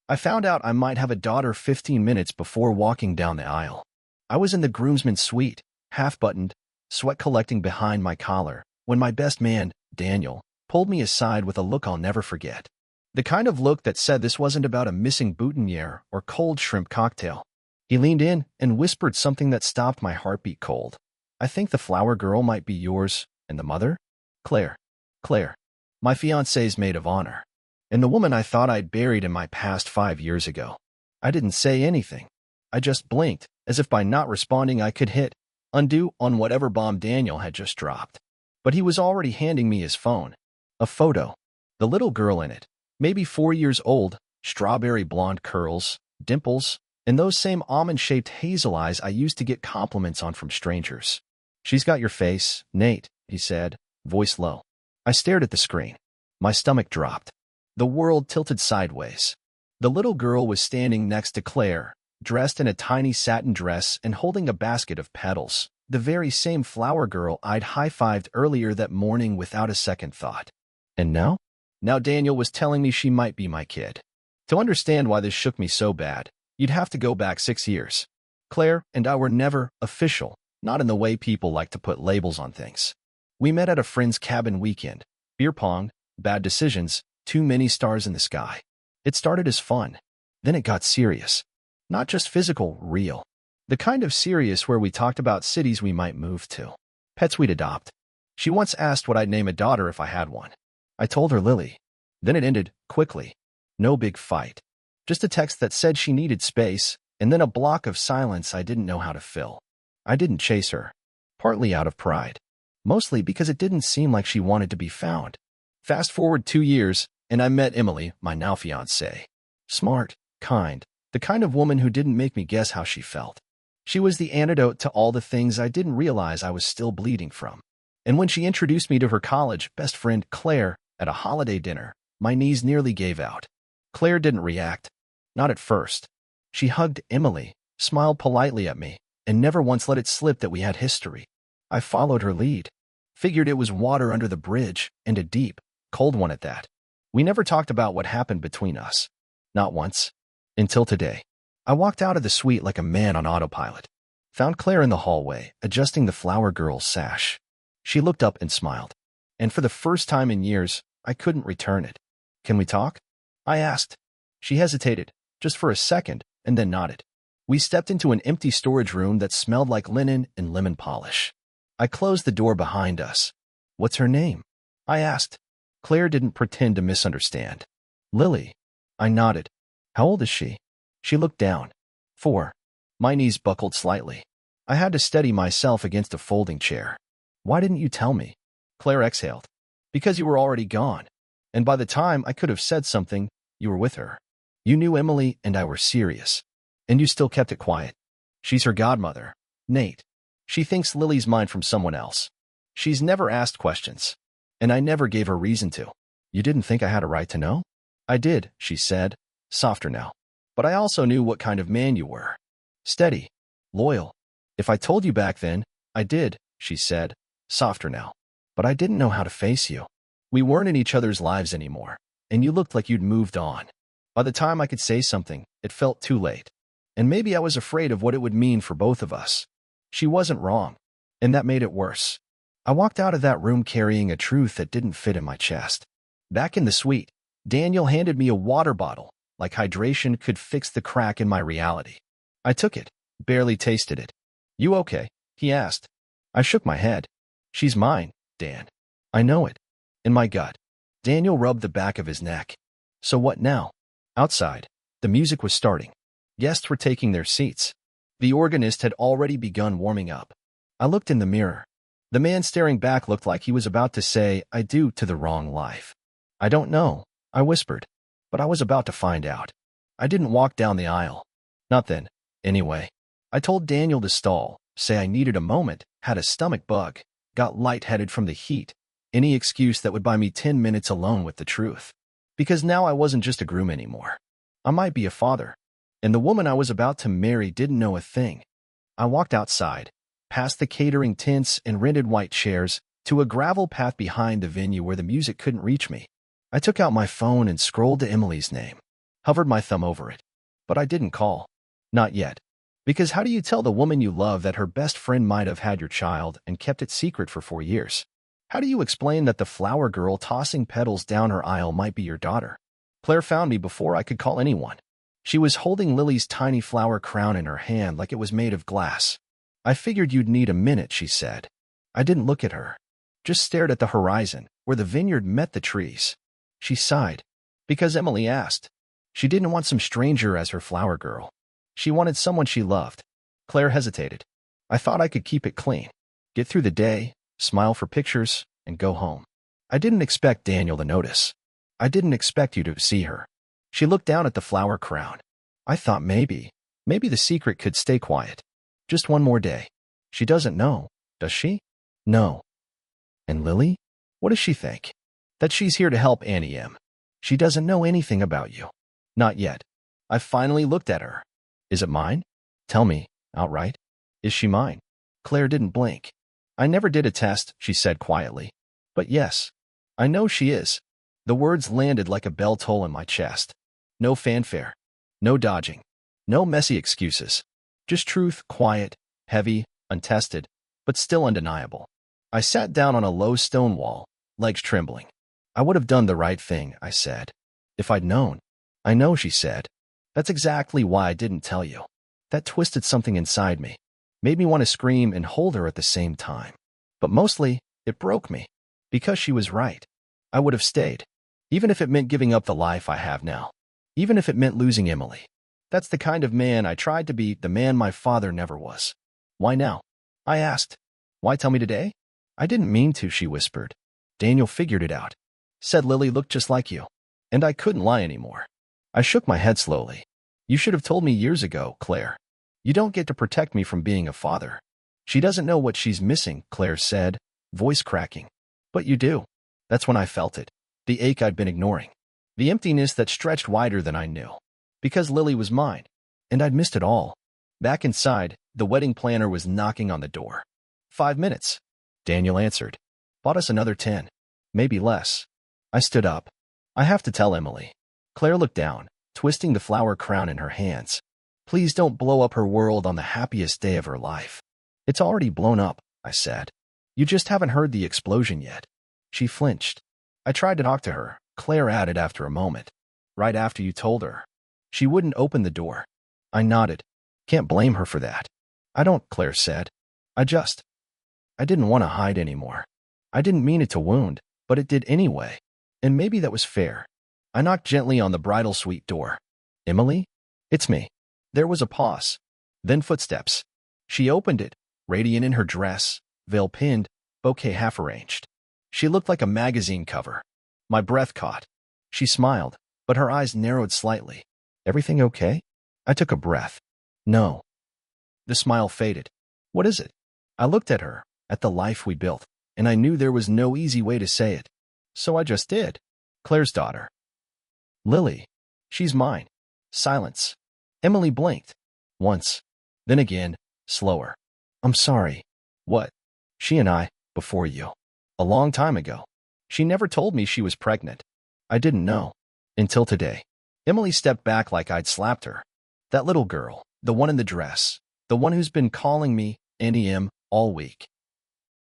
I found out I might have a daughter 15 minutes before walking down the aisle. I was in the groomsman's suite, half-buttoned, sweat collecting behind my collar, when my best man, Daniel, pulled me aside with a look I'll never forget. The kind of look that said this wasn't about a missing boutonniere or cold shrimp cocktail. He leaned in and whispered something that stopped my heartbeat cold. "I think the flower girl might be yours, and the mother? Claire. Claire. My fiancé's maid of honor. And the woman I thought I'd buried in my past 5 years ago." I didn't say anything. I just blinked, as if by not responding I could hit undo on whatever bomb Daniel had just dropped. But he was already handing me his phone. A photo. The little girl in it. Maybe 4 years old, strawberry blonde curls, dimples, and those same almond-shaped hazel eyes I used to get compliments on from strangers. "She's got your face, Nate," he said, voice low. I stared at the screen. My stomach dropped. The world tilted sideways. The little girl was standing next to Claire, dressed in a tiny satin dress and holding a basket of petals, the very same flower girl I'd high-fived earlier that morning without a second thought. And now? Now Daniel was telling me she might be my kid. To understand why this shook me so bad, you'd have to go back 6 years. Claire and I were never official, not in the way people like to put labels on things. We met at a friend's cabin weekend. Beer pong, bad decisions, too many stars in the sky. It started as fun. Then it got serious. Not just physical, real. The kind of serious where we talked about cities we might move to, pets we'd adopt. She once asked what I'd name a daughter if I had one. I told her Lily. Then it ended, quickly. No big fight. Just a text that said she needed space, and then a block of silence I didn't know how to fill. I didn't chase her. Partly out of pride. Mostly because it didn't seem like she wanted to be found. Fast forward 2 years, and I met Emily, my now fiancée. Smart, kind, the kind of woman who didn't make me guess how she felt. She was the antidote to all the things I didn't realize I was still bleeding from. And when she introduced me to her college best friend, Claire, at a holiday dinner, my knees nearly gave out. Claire didn't react. Not at first. She hugged Emily, smiled politely at me, and never once let it slip that we had history. I followed her lead. Figured it was water under the bridge, and a deep, cold one at that. We never talked about what happened between us. Not once. Until today. I walked out of the suite like a man on autopilot. Found Claire in the hallway, adjusting the flower girl's sash. She looked up and smiled. And for the first time in years, I couldn't return it. "Can we talk?" I asked. She hesitated, just for a second, and then nodded. We stepped into an empty storage room that smelled like linen and lemon polish. I closed the door behind us. "What's her name?" I asked. Claire didn't pretend to misunderstand. "Lily." I nodded. "How old is she?" She looked down. 4. My knees buckled slightly. I had to steady myself against a folding chair. "Why didn't you tell me?" Claire exhaled. "Because you were already gone. And by the time I could have said something, you were with her. You knew Emily and I were serious. And you still kept it quiet. She's her godmother, Nate. She thinks Lily's mine from someone else. She's never asked questions. And I never gave her reason to. You didn't think I had a right to know?" "I did," she said, softer now. "But I also knew what kind of man you were. Steady. Loyal. If I told you back then, I did," she said, softer now. "But I didn't know how to face you. We weren't in each other's lives anymore, and you looked like you'd moved on. By the time I could say something, it felt too late. And maybe I was afraid of what it would mean for both of us. She wasn't wrong, and that made it worse." I walked out of that room carrying a truth that didn't fit in my chest. Back in the suite, Daniel handed me a water bottle, like hydration could fix the crack in my reality. I took it, barely tasted it. "You okay?" he asked. I shook my head. "She's mine, Dan. I know it. In my gut." Daniel rubbed the back of his neck. "So what now?" Outside, the music was starting. Guests were taking their seats. The organist had already begun warming up. I looked in the mirror. The man staring back looked like he was about to say, "I do" to the wrong life. "I don't know," I whispered. But I was about to find out. I didn't walk down the aisle. Not then, anyway. I told Daniel to stall, say I needed a moment, had a stomach bug, got lightheaded from the heat, any excuse that would buy me 10 minutes alone with the truth. Because now I wasn't just a groom anymore. I might be a father. And the woman I was about to marry didn't know a thing. I walked outside, past the catering tents and rented white chairs, to a gravel path behind the venue where the music couldn't reach me. I took out my phone and scrolled to Emily's name. hovered my thumb over it. But I didn't call. Not yet. Because how do you tell the woman you love that her best friend might have had your child and kept it secret for 4 years? How do you explain that the flower girl tossing petals down her aisle might be your daughter? Claire found me before I could call anyone. She was holding Lily's tiny flower crown in her hand like it was made of glass. I figured you'd need a minute, she said. I didn't look at her. Just stared at the horizon, where the vineyard met the trees. She sighed. Because Emily asked. She didn't want some stranger as her flower girl. She wanted someone she loved. Claire hesitated. I thought I could keep it clean. Get through the day, smile for pictures, and go home. I didn't expect Daniel to notice. I didn't expect you to see her. She looked down at the flower crown. I thought maybe the secret could stay quiet. Just one more day. She doesn't know, does she? No. And Lily? What does she think? That she's here to help Annie M. She doesn't know anything about you. Not yet. I finally looked at her. Is it mine? Tell me, outright. Is she mine? Claire didn't blink. I never did a test, she said quietly. But yes, I know she is. The words landed like a bell toll in my chest. No fanfare. No dodging. No messy excuses. Just truth, quiet, heavy, untested, but still undeniable. I sat down on a low stone wall, legs trembling. I would have done the right thing, I said. If I'd known. I know, she said. That's exactly why I didn't tell you. That twisted something inside me. Made me want to scream and hold her at the same time. But mostly, it broke me. Because she was right. I would have stayed. Even if it meant giving up the life I have now. Even if it meant losing Emily. That's the kind of man I tried to be, the man my father never was. Why now? I asked. Why tell me today? I didn't mean to, she whispered. Daniel figured it out. Said Lily looked just like you. And I couldn't lie anymore. I shook my head slowly. You should have told me years ago, Claire. You don't get to protect me from being a father. She doesn't know what she's missing, Claire said, voice cracking. But you do. That's when I felt it. The ache I'd been ignoring. The emptiness that stretched wider than I knew. Because Lily was mine. And I'd missed it all. Back inside, the wedding planner was knocking on the door. 5 minutes. Daniel answered. Bought us another 10. Maybe less. I stood up. I have to tell Emily. Claire looked down, twisting the flower crown in her hands. Please don't blow up her world on the happiest day of her life. It's already blown up, I said. You just haven't heard the explosion yet. She flinched. I tried to talk to her, Claire added after a moment. Right after you told her. She wouldn't open the door. I nodded. Can't blame her for that. I don't, Claire said. I didn't want to hide anymore. I didn't mean it to wound, but it did anyway. And maybe that was fair. I knocked gently on the bridal suite door. Emily? It's me. There was a pause. Then footsteps. She opened it, radiant in her dress, veil pinned, bouquet half arranged. She looked like a magazine cover. My breath caught. She smiled, but her eyes narrowed slightly. Everything okay? I took a breath. No. The smile faded. What is it? I looked at her, at the life we built, and I knew there was no easy way to say it. So I just did. Claire's daughter. Lily. She's mine. Silence. Emily blinked. Once. Then again, slower. I'm sorry. What? She and I, before you. A long time ago. She never told me she was pregnant. I didn't know. Until today. Emily stepped back like I'd slapped her. That little girl, the one in the dress, the one who's been calling me Annie M all week.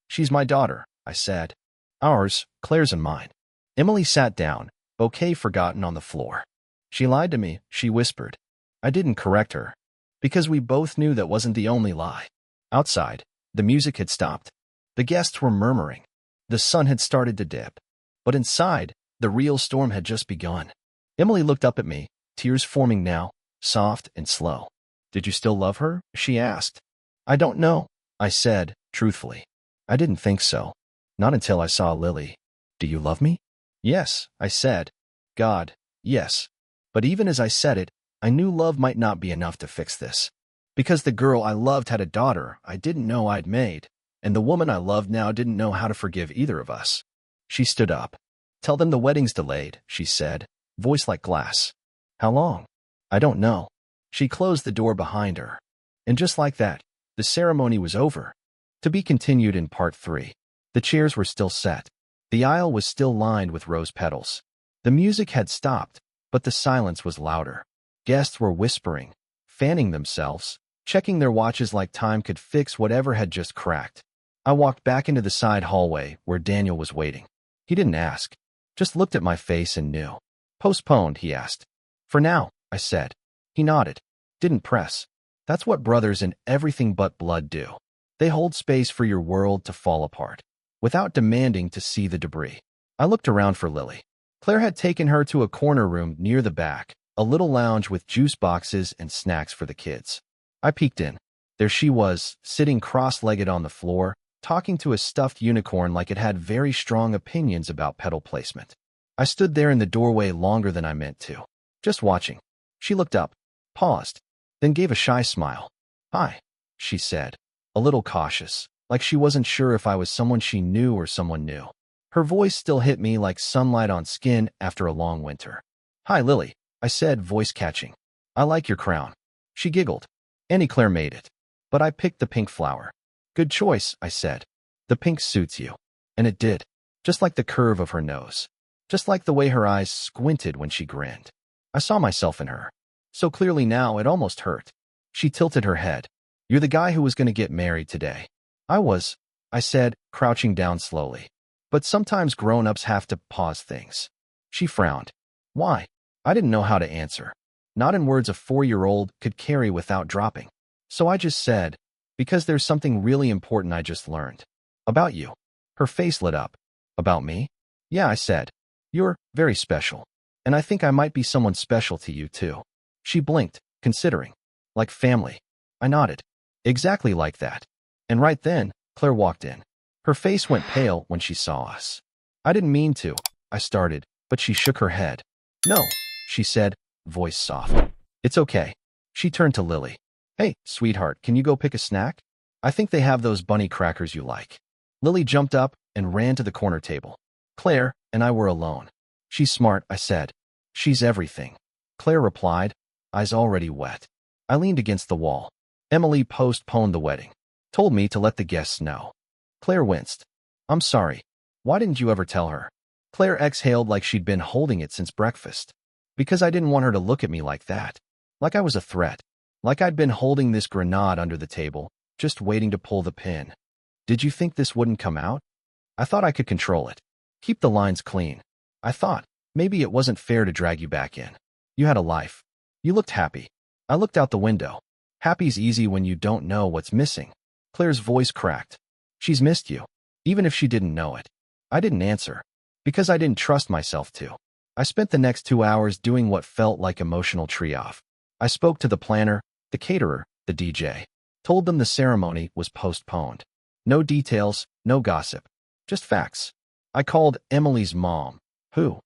She's my daughter, I said. Ours, Claire's and mine. Emily sat down, bouquet forgotten on the floor. She lied to me, she whispered. I didn't correct her. Because we both knew that wasn't the only lie. Outside, the music had stopped. The guests were murmuring. The sun had started to dip. But inside, the real storm had just begun. Emily looked up at me, tears forming now, soft and slow. Did you still love her? She asked. I don't know, I said, truthfully. I didn't think so. Not until I saw Lily. Do you love me? Yes, I said. God, yes. But even as I said it, I knew love might not be enough to fix this. Because the girl I loved had a daughter I didn't know I'd made, and the woman I loved now didn't know how to forgive either of us. She stood up. Tell them the wedding's delayed, she said, voice like glass. How long? I don't know. She closed the door behind her. And just like that, the ceremony was over. To be continued in part 3. The chairs were still set. The aisle was still lined with rose petals. The music had stopped, but the silence was louder. Guests were whispering, fanning themselves, checking their watches like time could fix whatever had just cracked. I walked back into the side hallway where Daniel was waiting. He didn't ask, just looked at my face and knew. Postponed, he asked. For now, I said. He nodded. Didn't press. That's what brothers in everything but blood do. They hold space for your world to fall apart, without demanding to see the debris. I looked around for Lily. Claire had taken her to a corner room near the back, a little lounge with juice boxes and snacks for the kids. I peeked in. There she was, sitting cross-legged on the floor, talking to a stuffed unicorn like it had very strong opinions about petal placement. I stood there in the doorway longer than I meant to, just watching. She looked up, paused, then gave a shy smile. Hi, she said, a little cautious, like she wasn't sure if I was someone she knew or someone new. Her voice still hit me like sunlight on skin after a long winter. Hi, Lily, I said, voice catching. I like your crown. She giggled. Annie Claire made it. But I picked the pink flower. Good choice, I said. The pink suits you. And it did. Just like the curve of her nose. Just like the way her eyes squinted when she grinned. I saw myself in her. So clearly now it almost hurt. She tilted her head. You're the guy who was going to get married today. I was, I said, crouching down slowly. But sometimes grown-ups have to pause things. She frowned. Why? I didn't know how to answer. Not in words a 4-year-old could carry without dropping. So I just said, because there's something really important I just learned. About you. Her face lit up. About me? Yeah, I said. You're very special. And I think I might be someone special to you, too. She blinked, considering. Like family. I nodded. Exactly like that. And right then, Claire walked in. Her face went pale when she saw us. I didn't mean to, I started, but she shook her head. No, she said, voice soft. It's okay. She turned to Lily. Hey, sweetheart, can you go pick a snack? I think they have those bunny crackers you like. Lily jumped up and ran to the corner table. Claire and I were alone. She's smart, I said. She's everything. Claire replied, eyes already wet. I leaned against the wall. Emily postponed the wedding. Told me to let the guests know. Claire winced. I'm sorry. Why didn't you ever tell her? Claire exhaled like she'd been holding it since breakfast. Because I didn't want her to look at me like that. Like I was a threat. Like I'd been holding this grenade under the table, just waiting to pull the pin. Did you think this wouldn't come out? I thought I could control it. Keep the lines clean. I thought, maybe it wasn't fair to drag you back in. You had a life. You looked happy. I looked out the window. Happy's easy when you don't know what's missing. Claire's voice cracked. She's missed you, even if she didn't know it. I didn't answer, because I didn't trust myself to. I spent the next 2 hours doing what felt like emotional triage. I spoke to the planner, the caterer, the DJ. Told them the ceremony was postponed. No details, no gossip. Just facts. I called Emily's mom, who,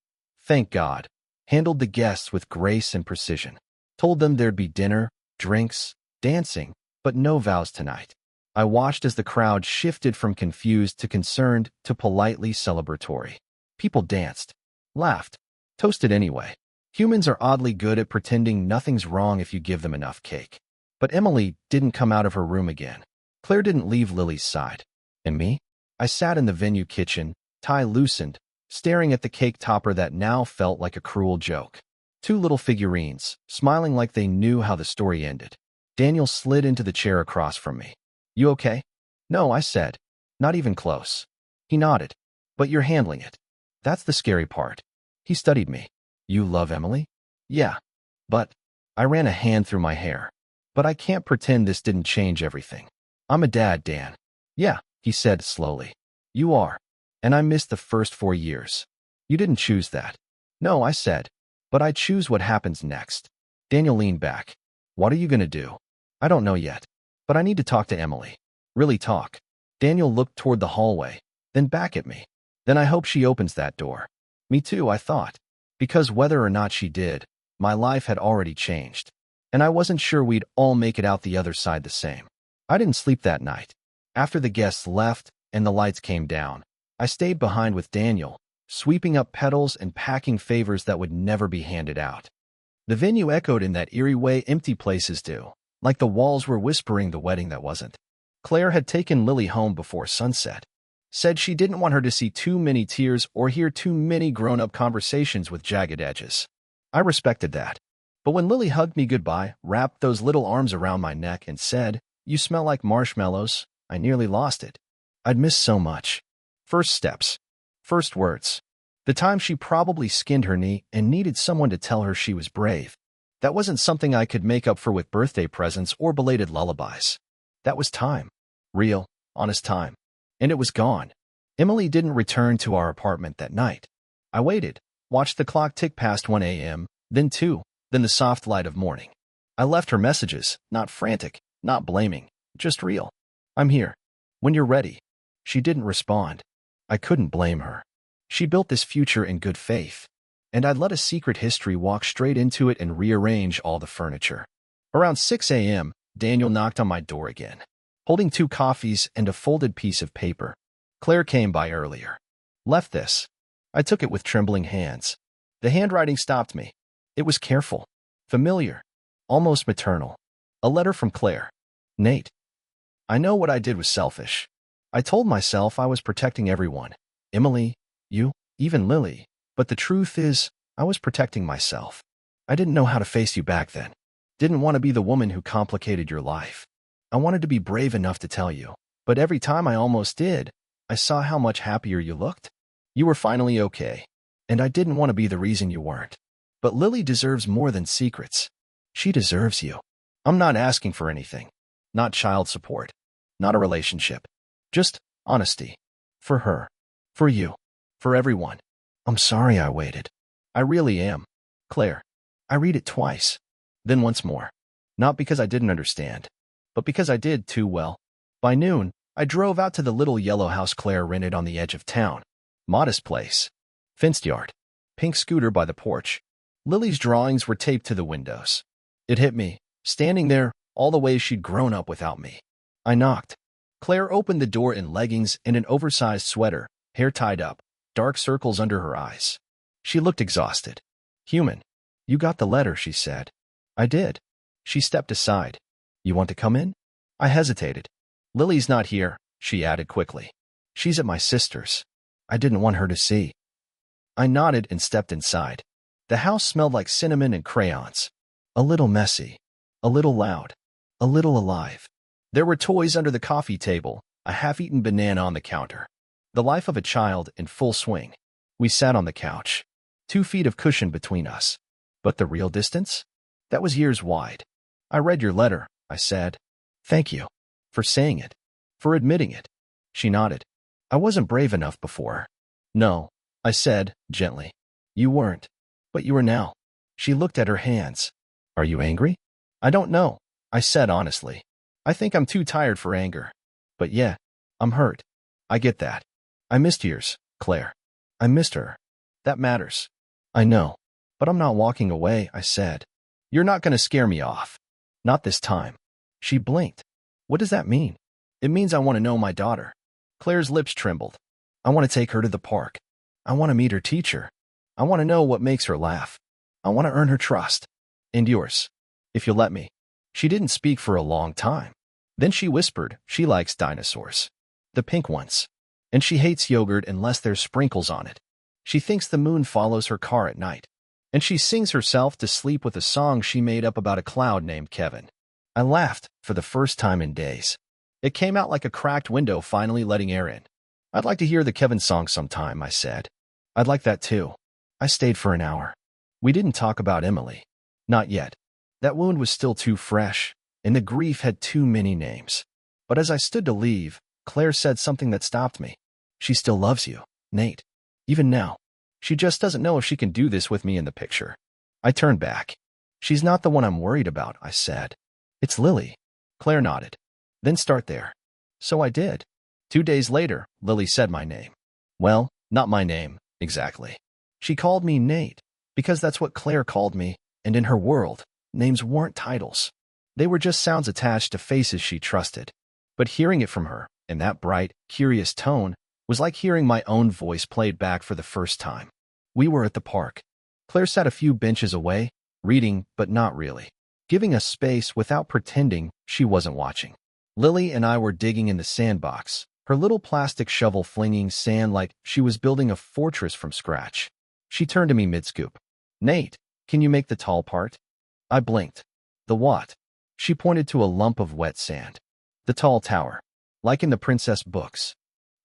thank God, handled the guests with grace and precision. Told them there'd be dinner, drinks, dancing, but no vows tonight. I watched as the crowd shifted from confused to concerned to politely celebratory. People danced, laughed, toasted anyway. Humans are oddly good at pretending nothing's wrong if you give them enough cake. But Emily didn't come out of her room again. Claire didn't leave Lily's side. And me? I sat in the venue kitchen, tie loosened, staring at the cake topper that now felt like a cruel joke. 2 little figurines, smiling like they knew how the story ended. Daniel slid into the chair across from me. You okay? No, I said. Not even close. He nodded. But you're handling it. That's the scary part. He studied me. You love Emily? Yeah. But I ran a hand through my hair. But I can't pretend this didn't change everything. I'm a dad, Dan. Yeah, he said slowly. You are. And I missed the first 4 years. You didn't choose that. No, I said. But I choose what happens next. Daniel leaned back. What are you going to do? I don't know yet. But I need to talk to Emily. Really talk. Daniel looked toward the hallway, then back at me. Then I hope she opens that door. Me too, I thought. Because whether or not she did, my life had already changed. And I wasn't sure we'd all make it out the other side the same. I didn't sleep that night. After the guests left and the lights came down, I stayed behind with Daniel, sweeping up petals and packing favors that would never be handed out. The venue echoed in that eerie way empty places do. Like the walls were whispering the wedding that wasn't. Claire had taken Lily home before sunset. Said she didn't want her to see too many tears or hear too many grown-up conversations with jagged edges. I respected that. But when Lily hugged me goodbye, wrapped those little arms around my neck, and said, "You smell like marshmallows," I nearly lost it. I'd missed so much. First steps. First words. The time she probably skinned her knee and needed someone to tell her she was brave. That wasn't something I could make up for with birthday presents or belated lullabies. That was time. Real, honest time. And it was gone. Emily didn't return to our apartment that night. I waited, watched the clock tick past 1 a.m., then 2, then the soft light of morning. I left her messages, not frantic, not blaming, just real. "I'm here. When you're ready." She didn't respond. I couldn't blame her. She built this future in good faith, and I'd let a secret history walk straight into it and rearrange all the furniture. Around 6 a.m., Daniel knocked on my door again, holding 2 coffees and a folded piece of paper. Claire came by earlier. "Left this." I took it with trembling hands. The handwriting stopped me. It was careful, familiar, almost maternal. A letter from Claire. "Nate, I know what I did was selfish. I told myself I was protecting everyone. Emily, you, even Lily. But the truth is, I was protecting myself. I didn't know how to face you back then. Didn't want to be the woman who complicated your life. I wanted to be brave enough to tell you. But every time I almost did, I saw how much happier you looked. You were finally okay. And I didn't want to be the reason you weren't. But Lily deserves more than secrets. She deserves you. I'm not asking for anything. Not child support. Not a relationship. Just honesty. For her. For you. For everyone. I'm sorry I waited. I really am. Claire." I read it twice. Then once more. Not because I didn't understand, but because I did too well. By noon, I drove out to the little yellow house Claire rented on the edge of town. Modest place. Fenced yard. Pink scooter by the porch. Lily's drawings were taped to the windows. It hit me, standing there, all the ways she'd grown up without me. I knocked. Claire opened the door in leggings and an oversized sweater, hair tied up, dark circles under her eyes. She looked exhausted. "Human. You got the letter," she said. I did. She stepped aside. "You want to come in?" I hesitated. "Lily's not here," she added quickly. "She's at my sister's. I didn't want her to see." I nodded and stepped inside. The house smelled like cinnamon and crayons. A little messy. A little loud. A little alive. There were toys under the coffee table, a half-eaten banana on the counter. The life of a child in full swing. We sat on the couch. 2 feet of cushion between us. But the real distance? That was years wide. "I read your letter," I said. "Thank you. For saying it. For admitting it." She nodded. "I wasn't brave enough before." "No," I said, gently. "You weren't. But you are now." She looked at her hands. "Are you angry?" "I don't know," I said honestly. "I think I'm too tired for anger. But yeah, I'm hurt. I get that. I missed yours, Claire. I missed her. That matters." "I know. But I'm not walking away," I said. "You're not going to scare me off. Not this time." She blinked. "What does that mean?" "It means I want to know my daughter." Claire's lips trembled. "I want to take her to the park. I want to meet her teacher. I want to know what makes her laugh. I want to earn her trust. And yours. If you'll let me." She didn't speak for a long time. Then she whispered she likes dinosaurs. The pink ones. And she hates yogurt unless there's sprinkles on it. She thinks the moon follows her car at night. And she sings herself to sleep with a song she made up about a cloud named Kevin. I laughed for the first time in days. It came out like a cracked window finally letting air in. "I'd like to hear the Kevin song sometime," I said. "I'd like that too." I stayed for an hour. We didn't talk about Emily. Not yet. That wound was still too fresh, and the grief had too many names. But as I stood to leave, Claire said something that stopped me. "She still loves you, Nate. Even now. She just doesn't know if she can do this with me in the picture." I turned back. "She's not the one I'm worried about," I said. "It's Lily." Claire nodded. "Then start there." So I did. 2 days later, Lily said my name. Well, not my name, exactly. She called me Nate, because that's what Claire called me, and in her world, names weren't titles. They were just sounds attached to faces she trusted. But hearing it from her, in that bright, curious tone, was like hearing my own voice played back for the first time. We were at the park. Claire sat a few benches away, reading, but not really, giving us space without pretending she wasn't watching. Lily and I were digging in the sandbox, her little plastic shovel flinging sand like she was building a fortress from scratch. She turned to me mid-scoop. "Nate, Can you make the tall part? I blinked. The what? She pointed to a lump of wet sand. The tall tower. Like in the princess books.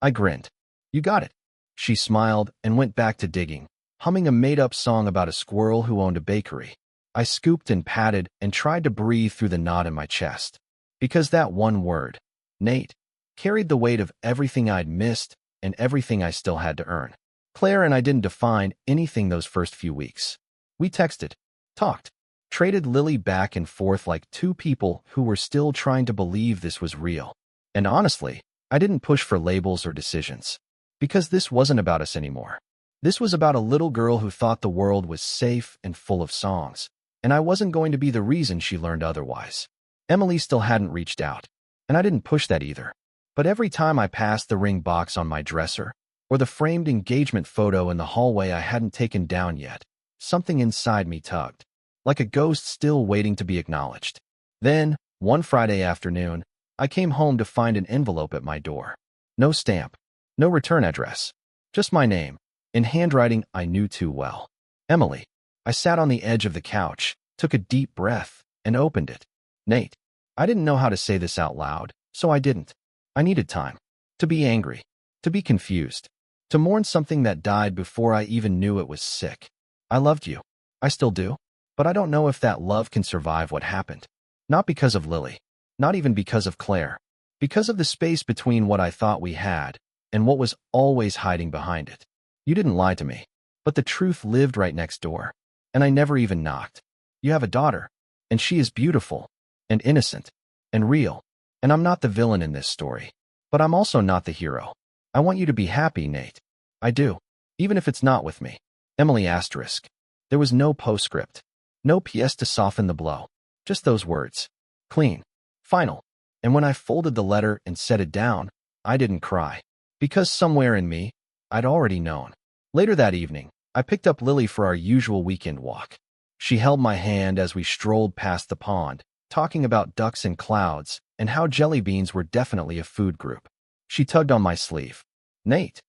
I grinned. You got it. She smiled and went back to digging, humming a made-up song about a squirrel who owned a bakery. I scooped and patted and tried to breathe through the knot in my chest. Because that one word, Nate, carried the weight of everything I'd missed and everything I still had to earn. Claire and I didn't define anything those first few weeks. We texted, talked, traded Lily back and forth like two people who were still trying to believe this was real. And honestly, I didn't push for labels or decisions. Because this wasn't about us anymore. This was about a little girl who thought the world was safe and full of songs, and I wasn't going to be the reason she learned otherwise. Emily still hadn't reached out, and I didn't push that either. But every time I passed the ring box on my dresser, or the framed engagement photo in the hallway I hadn't taken down yet, something inside me tugged, like a ghost still waiting to be acknowledged. Then, one Friday afternoon, I came home to find an envelope at my door. No stamp, no return address, just my name, in handwriting I knew too well. Emily. I sat on the edge of the couch, took a deep breath, and opened it. Nate. I didn't know how to say this out loud, so I didn't. I needed time. To be angry. To be confused. To mourn something that died before I even knew it was sick. I loved you. I still do. But I don't know if that love can survive what happened. Not because of Lily. Not even because of Claire. Because of the space between what I thought we had and what was always hiding behind it. You didn't lie to me. But the truth lived right next door. And I never even knocked. You have a daughter. And she is beautiful. And innocent. And real. And I'm not the villain in this story. But I'm also not the hero. I want you to be happy, Nate. I do. Even if it's not with me. Emily asterisk. There was no postscript. No PS to soften the blow. Just those words. Clean. Final. And when I folded the letter and set it down, I didn't cry. Because somewhere in me, I'd already known. Later that evening, I picked up Lily for our usual weekend walk. She held my hand as we strolled past the pond, talking about ducks and clouds and how jelly beans were definitely a food group. She tugged on my sleeve. Nate.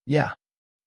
Yeah.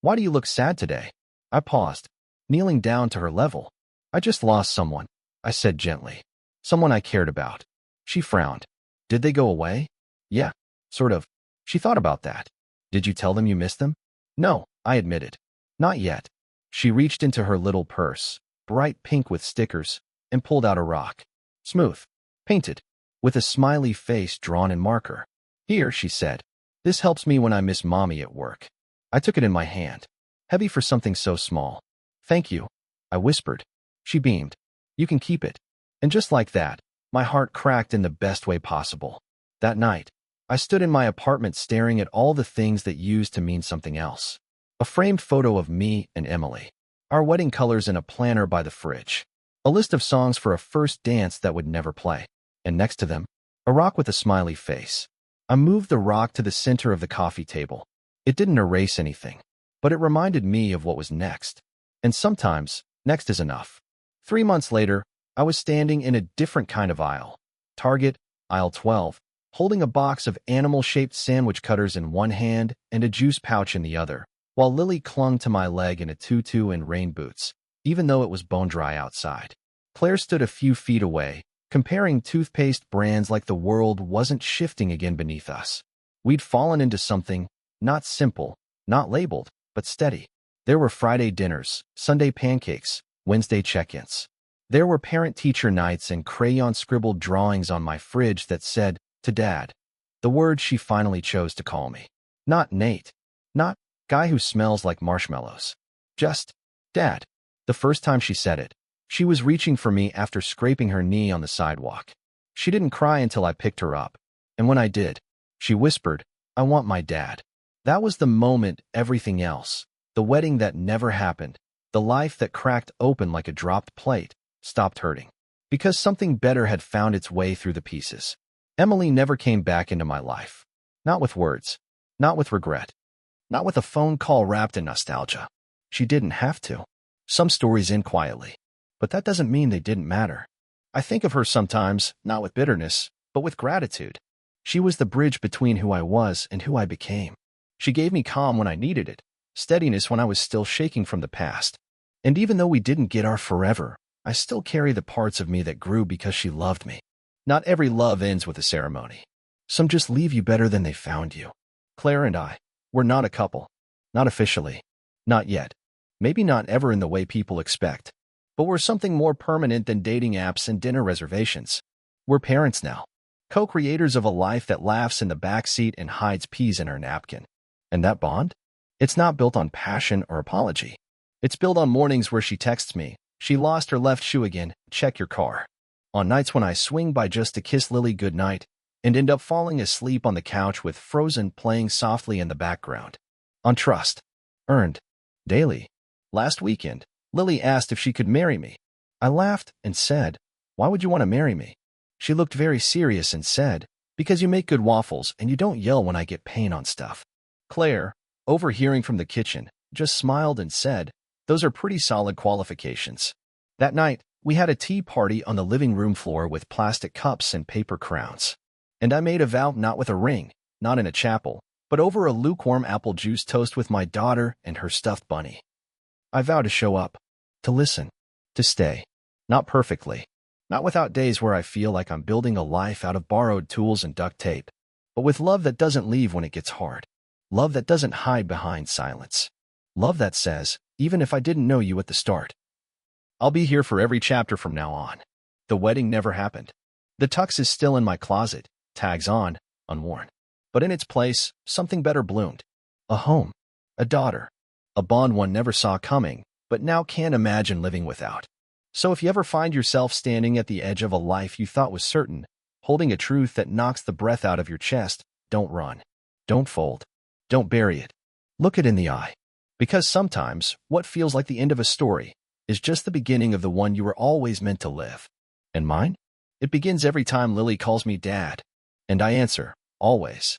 Why do you look sad today? I paused, kneeling down to her level. I just lost someone, I said gently. Someone I cared about. She frowned. Did they go away? Yeah, sort of. She thought about that. Did you tell them you missed them? No, I admitted. Not yet. She reached into her little purse, bright pink with stickers, and pulled out a rock. Smooth. Painted. With a smiley face drawn in marker. Here, she said. This helps me when I miss Mommy at work. I took it in my hand. Heavy for something so small. Thank you, I whispered. She beamed. You can keep it. And just like that, my heart cracked in the best way possible. That night, I stood in my apartment staring at all the things that used to mean something else. A framed photo of me and Emily. Our wedding colors in a planner by the fridge. A list of songs for a first dance that would never play. And next to them, a rock with a smiley face. I moved the rock to the center of the coffee table. It didn't erase anything, but it reminded me of what was next. And sometimes, next is enough. 3 months later, I was standing in a different kind of aisle. Target, aisle 12, holding a box of animal-shaped sandwich cutters in one hand and a juice pouch in the other, while Lily clung to my leg in a tutu and rain boots, even though it was bone-dry outside. Claire stood a few feet away, comparing toothpaste brands like the world wasn't shifting again beneath us. We'd fallen into something, not simple, not labeled, but steady. There were Friday dinners, Sunday pancakes, Wednesday check-ins. There were parent-teacher nights and crayon-scribbled drawings on my fridge that said, to Dad, the word she finally chose to call me. Not Nate. Not guy who smells like marshmallows. Just Dad. The first time she said it, she was reaching for me after scraping her knee on the sidewalk. She didn't cry until I picked her up. And when I did, she whispered, I want my dad. That was the moment everything else, the wedding that never happened, the life that cracked open like a dropped plate, stopped hurting. Because something better had found its way through the pieces. Emily never came back into my life. Not with words. Not with regret. Not with a phone call wrapped in nostalgia. She didn't have to. Some stories end quietly. But that doesn't mean they didn't matter. I think of her sometimes, not with bitterness, but with gratitude. She was the bridge between who I was and who I became. She gave me calm when I needed it, steadiness when I was still shaking from the past. And even though we didn't get our forever, I still carry the parts of me that grew because she loved me. Not every love ends with a ceremony. Some just leave you better than they found you. Claire and I, we're not a couple. Not officially. Not yet. Maybe not ever in the way people expect. But we're something more permanent than dating apps and dinner reservations. We're parents now. Co-creators of a life that laughs in the backseat and hides peas in her napkin. And that bond? It's not built on passion or apology. It's built on mornings where she texts me, "She lost her left shoe again, check your car." On nights when I swing by just to kiss Lily goodnight and end up falling asleep on the couch with Frozen playing softly in the background. On trust. Earned. Daily. Last weekend, Lily asked if she could marry me. I laughed and said, "Why would you want to marry me?" She looked very serious and said, "Because you make good waffles and you don't yell when I get pain on stuff." Claire, overhearing from the kitchen, just smiled and said, "Those are pretty solid qualifications." That night, we had a tea party on the living room floor with plastic cups and paper crowns. And I made a vow not with a ring, not in a chapel, but over a lukewarm apple juice toast with my daughter and her stuffed bunny. I vow to show up, to listen, to stay. Not perfectly, not without days where I feel like I'm building a life out of borrowed tools and duct tape, but with love that doesn't leave when it gets hard. Love that doesn't hide behind silence. Love that says, even if I didn't know you at the start, I'll be here for every chapter from now on. The wedding never happened. The tux is still in my closet, tags on, unworn. But in its place, something better bloomed. A home, a daughter, a bond one never saw coming, but now can't imagine living without. So if you ever find yourself standing at the edge of a life you thought was certain, holding a truth that knocks the breath out of your chest, don't run. Don't fold. Don't bury it. Look it in the eye. Because sometimes, what feels like the end of a story is just the beginning of the one you were always meant to live. And mine? It begins every time Lily calls me Dad. And I answer, always.